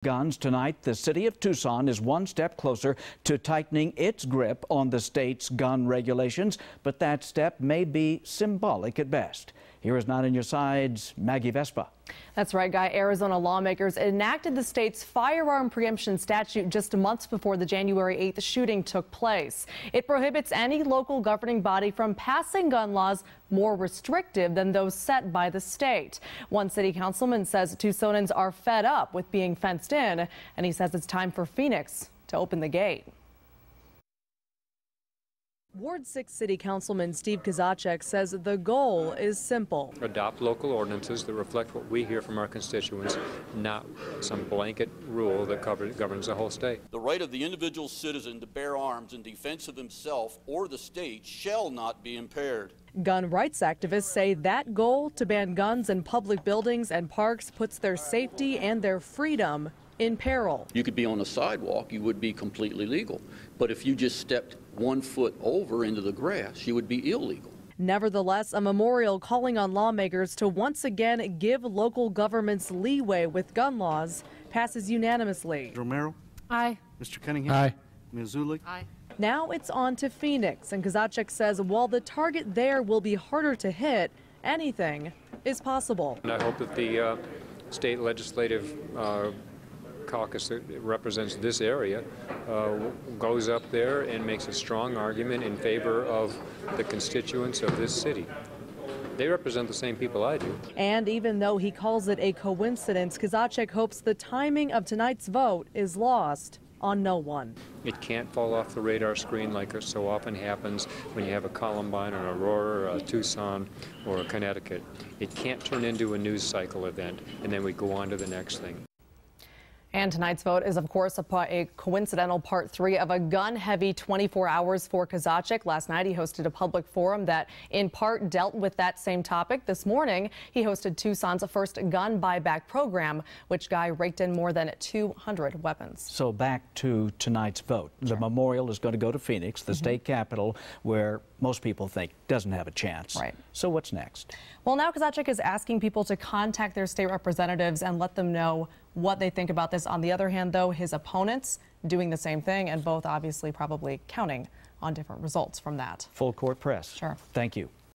Guns tonight, the city of Tucson is one step closer to tightening its grip on the state's gun regulations, but that step may be symbolic at best. Here is Not on Your Side's Maggie Vespa. That's right, Guy. Arizona lawmakers enacted the state's firearm preemption statute just months before the January 8th shooting took place. It prohibits any local governing body from passing gun laws more restrictive than those set by the state. One city councilman says Tucsonans are fed up with being fenced in, and he says it's time for Phoenix to open the gate. Ward 6 City Councilman Steve Kozachek says the goal is simple. Adopt local ordinances that reflect what we hear from our constituents, not some blanket rule that governs the whole state. The right of the individual citizen to bear arms in defense of himself or the state shall not be impaired. Gun rights activists say that goal to ban guns in public buildings and parks puts their safety and their freedom in peril. You could be on a sidewalk, you would be completely legal. But if you just stepped 1 foot over into the grass, you would be illegal. Nevertheless, a memorial calling on lawmakers to once again give local governments leeway with gun laws passes unanimously. Romero? Aye. Mr. Cunningham? Aye. Ms. Zulik? Aye. Now it's on to Phoenix, and Kozachek says while the target there will be harder to hit, anything is possible. And I hope that the state legislative caucus that represents this area goes up there and makes a strong argument in favor of the constituents of this city. They represent the same people I do. And even though he calls it a coincidence, Kozachek hopes the timing of tonight's vote is lost on no one. It can't fall off the radar screen like so often happens when you have a Columbine, an Aurora, a Tucson, or a Connecticut. It can't turn into a news cycle event and then we go on to the next thing. And tonight's vote is, of course, a coincidental part 3 of a gun-heavy 24 hours for Kozachek. Last night, he hosted a public forum that, in part, dealt with that same topic. This morning, he hosted Tucson's first gun buyback program, which Guy raked in more than 200 weapons. So back to tonight's vote. Sure. The memorial is going to go to Phoenix, the state capital, where most people think doesn't have a chance. Right. So what's next? Well, now Kozachek is asking people to contact their state representatives and let them know what they think about this. On the other hand, though, his opponents doing the same thing, and both obviously probably counting on different results from that. Full court press. Sure. Thank you.